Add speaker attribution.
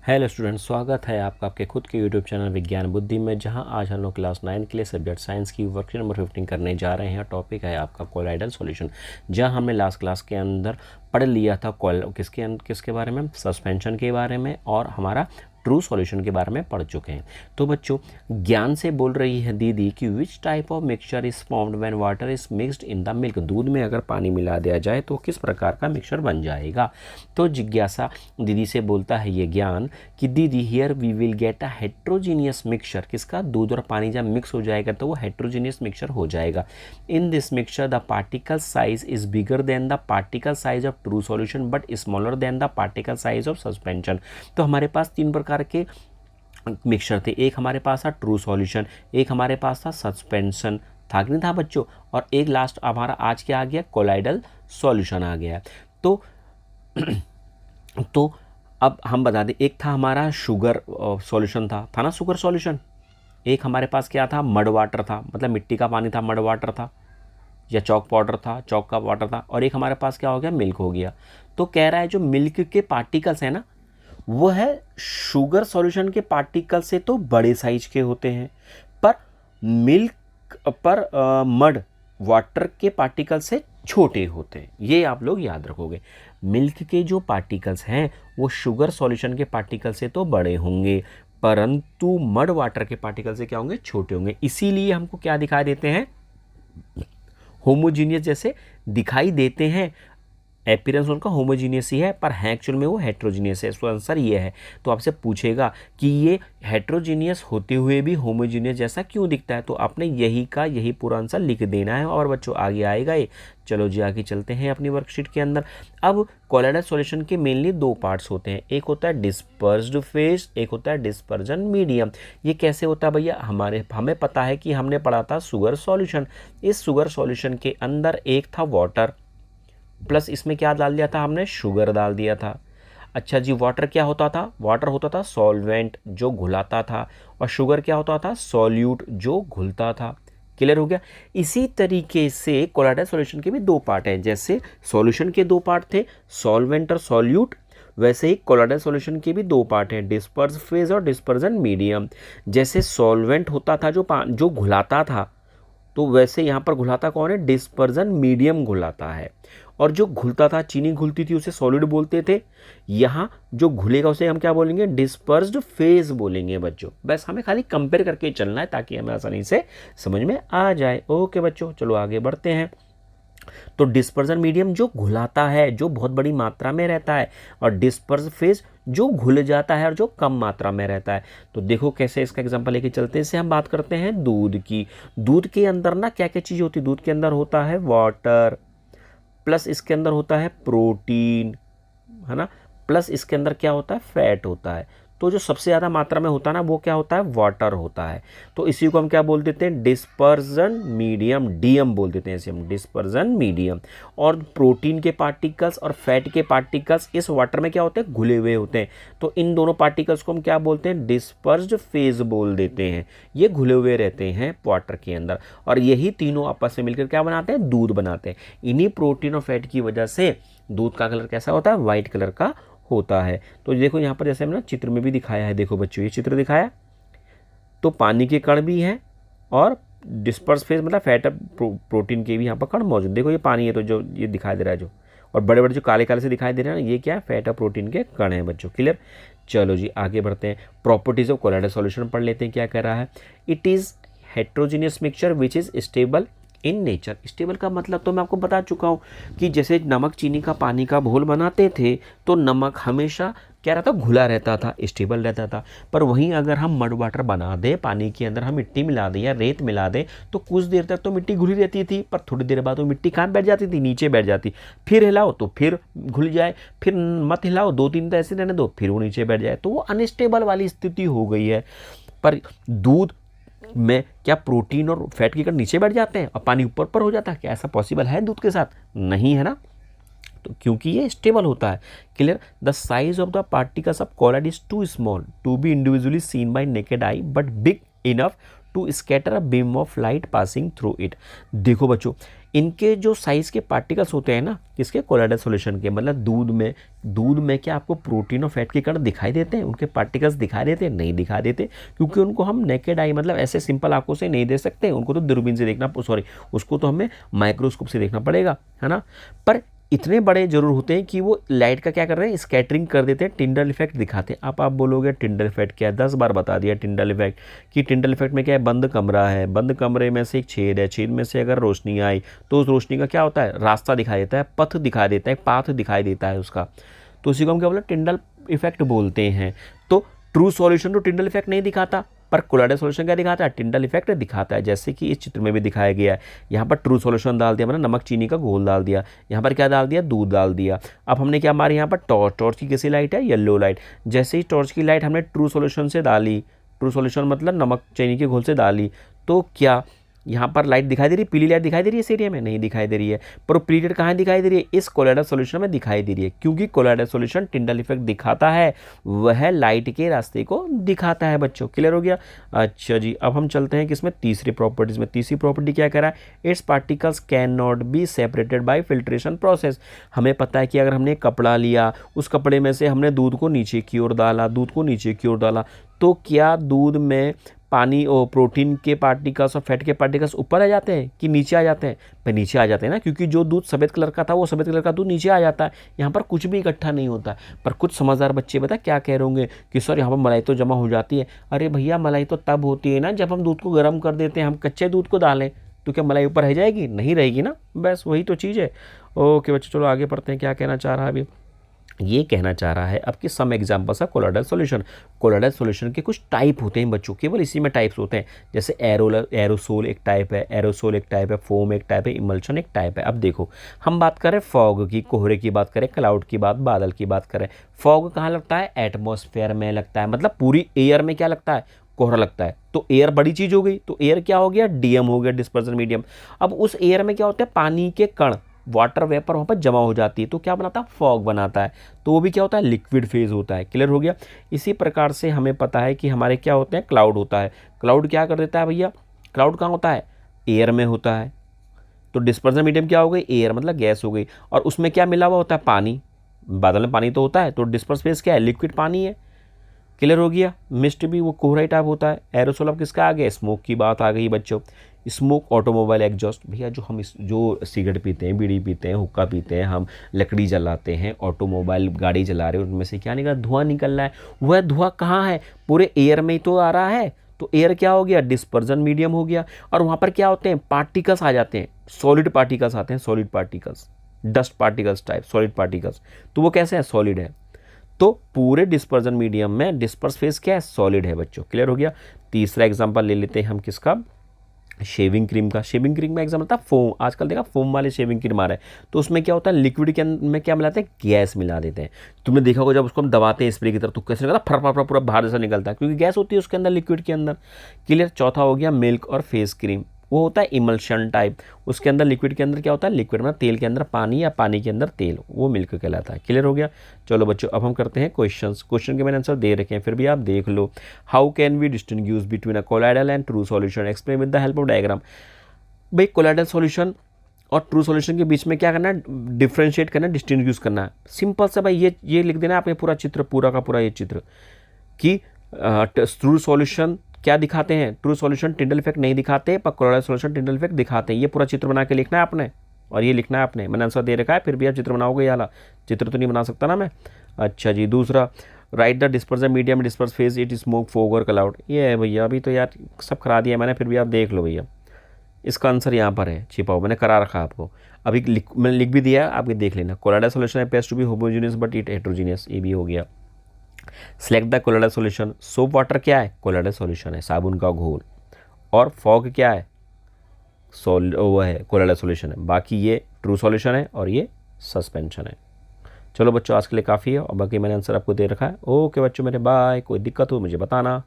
Speaker 1: Hello student, स्वागत है आपका आपके खुद के यूट्यूब चैनल विज्ञान बुद्धि में, जहां आज हम लोग क्लास 9 के लिए सब्जेक्ट साइंस की वर्कशीट नंबर 15 करने जा रहे हैं। टॉपिक है आपका कोलाइडल सॉल्यूशन। जहां हमने लास्ट क्लास के अंदर पढ़ लिया था किसके बारे में, सस्पेंशन के बारे में, और हमारा ट्रू सॉल्यूशन के बारे में पढ़ चुके हैं। तो बच्चों, ज्ञान से बोल रही है दीदी कि which type of mixture is formed when water is mixed in the milk. दूध में अगर पानी मिला दिया जाए तो किस प्रकार का मिक्सचर बन जाएगा। तो जिज्ञासा दीदी से बोलता है ये ज्ञान कि दीदी here we will get a heterogeneous mixture. किसका? दूध और पानी जब मिक्स हो जाएगा तो वो हेट्रोजीनियस मिक्सचर हो जाएगा। In this mixture the particle size is bigger than the particle size of true solution but smaller than the particle size of suspension. तो हमारे पास तीन प्रकार के मिक्सचर थे। एक हमारे पास था ट्रू सॉल्यूशन, एक हमारे पास था सस्पेंशन, था कि नहीं था बच्चों, और एक लास्ट हमारा आज क्या आ गया, कोलाइडल सॉल्यूशन आ गया। तो तो अब हम बता दें, एक था हमारा शुगर सॉल्यूशन था ना, शुगर सॉल्यूशन। एक हमारे पास क्या था, मड वाटर था, मतलब मिट्टी का पानी था, मड वाटर था, या चौक पाउडर था, चौक का वाटर था। और एक हमारे पास क्या हो गया, मिल्क हो गया। तो कह रहा है जो मिल्क के पार्टिकल्स हैं ना, वो है शुगर सॉल्यूशन के पार्टिकल से तो बड़े साइज के होते हैं, पर मिल्क पर मड वाटर के पार्टिकल से छोटे होते हैं। ये आप लोग याद रखोगे। मिल्क के जो पार्टिकल्स हैं वो शुगर सॉल्यूशन के पार्टिकल से तो बड़े होंगे, परंतु मड वाटर के पार्टिकल से क्या होंगे, छोटे होंगे। इसीलिए हमको क्या दिखाई देते हैं, होमोजीनियस जैसे दिखाई देते हैं। एपियरेंस उनका होमोजीनियस ही है, पर है एक्चुअल में वो हेट्रोजीनियस है। इसका आंसर ये है। तो आपसे पूछेगा कि ये हेट्रोजीनियस होते हुए भी होमोजीनियस जैसा क्यों दिखता है, तो आपने यही पूरा आंसर लिख देना है। और बच्चों आगे आएगा ये। चलो जी आगे चलते हैं अपनी वर्कशीट के अंदर। अब कोलाइडल सॉल्यूशन के मेनली दो पार्ट्स होते हैं। एक होता है डिस्पर्स्ड फेज, एक होता है डिस्पर्जन मीडियम। ये कैसे होता है भैया, हमें पता है कि हमने पढ़ा था शुगर सॉल्यूशन। इस शुगर सॉल्यूशन के अंदर एक था वाटर, प्लस इसमें क्या डाल दिया था हमने, शुगर डाल दिया था। अच्छा जी, वाटर क्या होता था, वाटर होता था सॉल्वेंट जो घुलाता था, और शुगर क्या होता था, सॉल्यूट जो घुलता था। क्लियर हो गया। इसी तरीके से कोलाइडल सॉल्यूशन के भी दो पार्ट हैं। जैसे सॉल्यूशन के दो पार्ट थे, सॉल्वेंट और सॉल्यूट, वैसे ही कोलाइडल सॉल्यूशन के भी दो पार्ट हैं, डिस्पर्स फेज और डिस्पर्जन मीडियम। जैसे सॉल्वेंट होता था जो घुलाता था, तो वैसे यहाँ पर घुलाता कौन है, डिस्पर्जन मीडियम घुलाता है। और जो घुलता था, चीनी घुलती थी, उसे सॉलिड बोलते थे। यहाँ जो घुलेगा उसे हम क्या बोलेंगे, डिस्पर्स्ड फेज बोलेंगे बच्चों। बस हमें खाली कंपेयर करके चलना है ताकि हमें आसानी से समझ में आ जाए। ओके बच्चों, चलो आगे बढ़ते हैं। तो डिस्पर्जन मीडियम जो घुलाता है, जो बहुत बड़ी मात्रा में रहता है, और डिस्पर्स फेज जो घुल जाता है और जो कम मात्रा में रहता है। तो देखो कैसे इसका एग्जांपल लेके चलते हैं। इससे हम बात करते हैं दूध की। दूध के अंदर ना क्या क्या चीज़ होती है, दूध के अंदर होता है वाटर, प्लस इसके अंदर होता है प्रोटीन, है ना, प्लस इसके अंदर क्या होता है, फैट होता है। तो जो सबसे ज़्यादा मात्रा में होता है ना, वो क्या होता है, वाटर होता है। तो इसी को हम क्या बोल देते हैं, डिस्पर्जन मीडियम, डीएम बोल देते हैं इसे हम, डिस्पर्जन मीडियम। और प्रोटीन के पार्टिकल्स और फैट के पार्टिकल्स इस वाटर में क्या होते हैं, घुले हुए होते हैं। तो इन दोनों पार्टिकल्स को हम क्या बोलते हैं, डिस्पर्स्ड फेज बोल देते हैं। ये घुले हुए रहते हैं वाटर के अंदर, और यही तीनों आपस में मिलकर क्या बनाते हैं, दूध बनाते हैं। इन्हीं प्रोटीन और फैट की वजह से दूध का कलर कैसा होता है, व्हाइट कलर का होता है। तो देखो यहाँ पर जैसे हमने चित्र में भी दिखाया है, देखो बच्चों ये चित्र दिखाया, तो पानी के कण भी हैं और डिस्पर्स फेज मतलब फैट प्रोटीन के भी यहाँ पर कण मौजूद। देखो ये पानी है, तो जो ये दिखाई दे रहा है जो, और बड़े बड़े जो काले काले से दिखाई दे रहे हैं ना, ये क्या है, फैट और प्रोटीन के कण हैं बच्चों। क्लियर। चलो जी आगे बढ़ते हैं। प्रॉपर्टीज ऑफ कोलाइडल सॉल्यूशन पढ़ लेते हैं, क्या कह रहा है। It is heterogeneous mixture which is stable in nature. Stable का मतलब तो मैं आपको बता चुका हूँ कि जैसे नमक चीनी का पानी का घोल बनाते थे, तो नमक हमेशा क्या रहता, घुला रहता था, स्टेबल रहता था। पर वहीं अगर हम मड वाटर बना दें, पानी के अंदर हम मिट्टी मिला दें या रेत मिला दें, तो कुछ देर तक तो मिट्टी घुली रहती थी, पर थोड़ी देर बाद वो मिट्टी कहाँ बैठ जाती थी, नीचे बैठ जाती। फिर हिलाओ तो फिर घुल जाए, फिर मत हिलाओ, 2-3 तो ऐसे रहने दो, फिर वो नीचे बैठ जाए। तो वो अनस्टेबल वाली स्थिति हो गई है। पर दूध में क्या प्रोटीन और फैट के कण नीचे बैठ जाते हैं और पानी ऊपर पर हो जाता है? क्या ऐसा पॉसिबल है दूध के साथ? नहीं है ना, तो क्योंकि ये स्टेबल होता है। Clear. The size of the particles of colloid is too small to be individually seen by naked eye but big enough to scatter a beam of light passing through it. देखो बच्चों, इनके जो size के particles होते हैं ना, किसके, colloidal solution के, मतलब दूध में क्या आपको प्रोटीन और फैट के कण दिखाई देते हैं, उनके पार्टिकल्स दिखाई देते हैं, नहीं दिखाई देते, क्योंकि उनको हम नेकेड आई मतलब ऐसे सिंपल आंखों से नहीं दे सकते, उनको तो दूरबीन से देखना, सॉरी उसको तो हमें माइक्रोस्कोप से देखना पड़ेगा, है ना। पर इतने बड़े जरूर होते हैं कि वो लाइट का क्या कर रहे हैं, स्कैटरिंग कर देते हैं, टिंडल इफेक्ट दिखाते हैं। आप बोलोगे टिंडल इफेक्ट क्या है, 10 बार बता दिया टिंडल इफेक्ट, कि टिंडल इफेक्ट में क्या है, बंद कमरा है, बंद कमरे में से एक छेद है, छेद में से अगर रोशनी आई तो उस रोशनी का क्या होता है, रास्ता दिखाई देता है, पथ दिखाई देता है, पाथ दिखाई देता है उसका, तो उसी को हम क्या बोला, टिंडल इफेक्ट बोलते हैं। तो ट्रू सॉल्यूशन तो टिंडल इफेक्ट नहीं दिखाता, पर कोलाइडल सॉल्यूशन क्या दिखाता है, टिंडल इफेक्ट दिखाता है, जैसे कि इस चित्र में भी दिखाया गया है। यहाँ पर ट्रू सॉल्यूशन डाल दिया, मैंने नमक चीनी का घोल डाल दिया, यहाँ पर क्या डाल दिया, दूध डाल दिया। अब हमने क्या, हमारे यहाँ पर टॉर्च की कैसी लाइट है, येलो लाइट, जैसे ही टॉर्च की लाइट हमने ट्रू सॉल्यूशन से डाली, ट्रू सॉल्यूशन मतलब नमक चीनी के घोल से डाली, तो क्या यहाँ पर लाइट दिखाई दे रही है, पीली लाइट दिखाई दे रही है इस एरिया में, नहीं दिखाई दे रही है, पर वो पीली लाइट कहाँ दिखाई दे रही है, इस कोलाइडल सॉल्यूशन में दिखाई दे रही है, क्योंकि कोलाइडल सॉल्यूशन टिंडल इफेक्ट दिखाता है, वह लाइट के रास्ते को दिखाता है बच्चों। क्लियर हो गया। अच्छा जी, अब हम चलते हैं किसमें, तीसरी प्रॉपर्टीज में। तीसरी प्रॉपर्टी क्या कह रहा है, it's particles can not be separated by filtration process. हमें पता है कि अगर हमने कपड़ा लिया, उस कपड़े में से हमने दूध को नीचे की ओर डाला, दूध को नीचे की ओर डाला, तो क्या दूध में पानी और प्रोटीन के पार्टिकल्स और फैट के पार्टिकल्स ऊपर आ जाते हैं कि नीचे आ जाते हैं, पर नीचे आ जाते हैं ना, क्योंकि जो दूध सफ़ेद कलर का था वो सफ़ेद कलर का दूध नीचे आ जाता है, यहाँ पर कुछ भी इकट्ठा नहीं होता। पर कुछ समझदार बच्चे बता क्या कह रहे होंगे कि सर यहाँ पर मलाई तो जमा हो जाती है। अरे भैया, मलाई तो तब होती है ना जब हम दूध को गर्म कर देते हैं, हम कच्चे दूध को डालें तो क्या मलाई ऊपर रह जाएगी, नहीं रहेगी ना, बस वही तो चीज़ है। ओके बच्चे, चलो आगे पढ़ते हैं, क्या कहना चाह रहा है अभी, ये कहना चाह रहा है अब कि some examples of colloidal solution. Colloidal solution के कुछ टाइप होते हैं बच्चों, केवल इसी में टाइप्स होते हैं, जैसे एरोसोल एक टाइप है, एरोसोल एक टाइप है, फोम एक टाइप है, इमल्शन एक टाइप है। अब देखो, हम बात करें फॉग की, कोहरे की बात करें, क्लाउड की बादल की बात करें। फॉग कहाँ लगता है, एटमॉस्फेयर में लगता है, मतलब पूरी एयर में क्या लगता है, कोहरा लगता है। तो एयर बड़ी चीज हो गई, तो एयर क्या हो गया, डीएम हो गया, डिस्पर्सन मीडियम। अब उस एयर में क्या होता है, पानी के कण, वाटर वेपर वहाँ पर जमा हो जाती है, तो क्या बनाता है, फॉग बनाता है, तो वो भी क्या होता है, लिक्विड फेज होता है। क्लियर हो गया। इसी प्रकार से हमें पता है कि हमारे क्या होते हैं, क्लाउड होता है। क्लाउड क्या कर देता है भैया, क्लाउड कहाँ होता है, एयर में होता है, तो डिस्पर्सन मीडियम क्या हो गई, एयर मतलब गैस हो गई, और उसमें क्या मिला हुआ होता है, पानी। बादल में पानी तो होता है, तो डिस्पर्स फेज क्या है, लिक्विड पानी है। क्लियर हो गया। मिस्ट भी वो कोहरा टाइप होता है। एरोसोल अब किसका आ गया, स्मोक की बात आ गई बच्चों। स्मोक ऑटोमोबाइल एग्जॉस्ट, भैया जो हम जो सिगरेट पीते हैं, बीड़ी पीते हैं, हुक्का पीते हैं, हम लकड़ी जलाते हैं, ऑटोमोबाइल गाड़ी जला रहे हैं, उनमें से क्या निकला, धुआं निकल रहा है। वह धुआं कहाँ है, पूरे एयर में ही तो आ रहा है, तो एयर क्या हो गया, डिस्पर्जन मीडियम हो गया। और वहाँ पर क्या होते हैं, पार्टिकल्स आ जाते हैं, सॉलिड पार्टिकल्स आते हैं, solid particles, dust particles type solid particles, तो वो कैसे हैं, सॉलिड है। तो पूरे डिस्पर्जन मीडियम में डिस्पर्स फेज क्या है, सॉलिड है बच्चों। क्लियर हो गया। तीसरा एग्जांपल ले लेते हैं हम किसका, शेविंग क्रीम का। शेविंग क्रीम में एग्जाम्पल था फोम, आजकल देखा फोम वाले शेविंग क्रीम आ रहा है, तो उसमें क्या होता है, लिक्विड के में क्या मिलाते हैं, गैस मिला देते हैं। तुमने देखा होगा जब उसको हम दबाते हैं स्प्रे की तरफ, तो कैसे निकलता है, फर फर पूरा बाहर जैसा निकलता है, क्योंकि गैस होती है उसके अंदर, लिक्विड के अंदर। क्लियर। चौथा हो गया मिल्क और फेस क्रीम, वो होता है इमल्शन टाइप, उसके अंदर लिक्विड के अंदर क्या होता है, लिक्विड में तेल के अंदर पानी या पानी के अंदर तेल, वो मिल्क कहलाता है। क्लियर हो गया। चलो बच्चों, अब हम करते हैं क्वेश्चंस। क्वेश्चन के मैंने आंसर दे रखे हैं, फिर भी आप देख लो। How can we distinguish between a colloidal and true solution, explain with the help of diagram. भाई कोलाइडल सॉल्यूशन और ट्रू सॉल्यूशन के बीच में क्या करना है, डिफ्रेंशिएट करना है, डिस्टिंग्विश करना है। सिंपल सा भाई, ये लिख देना आपने पूरा चित्र, पूरा का पूरा ये चित्र, कि ट्रू सॉल्यूशन क्या दिखाते हैं, ट्रू सॉल्यूशन टिंडल इफेक्ट नहीं दिखाते, पर कोलाइडल सॉल्यूशन टिंडल इफेक्ट दिखाते हैं। ये पूरा चित्र बना के लिखना है आपने, और ये लिखना है आपने, मैंने आंसर दे रखा है, फिर भी आप चित्र बनाओगे, ये वाला चित्र तो नहीं बना सकता ना मैं। अच्छा जी, दूसरा, right the dispersion medium disperse phase, it smoke fog और क्लाउड। ये है भैया, अभी तो यार सब करा दिया मैंने, फिर भी आप देख लो भैया, इसका आंसर यहाँ पर है छिपा हुआ, मैंने करा रखा आपको, अभी मैंने लिख भी दिया, आप ये देख लेना। Colloidal solution appears to be homogeneous but it heterogeneous, ये भी हो गया। Select the colloidal solution, soap water क्या है, कोलाइडल सॉल्यूशन है, साबुन का घोल। और फॉग क्या है, वो है कोलाइडल सॉल्यूशन है। बाकी ये ट्रू सॉल्यूशन है और ये सस्पेंशन है। चलो बच्चों, आज के लिए काफ़ी है, और बाकी मैंने आंसर आपको दे रखा है। ओके बच्चों मेरे, बाय। कोई दिक्कत हो मुझे बताना।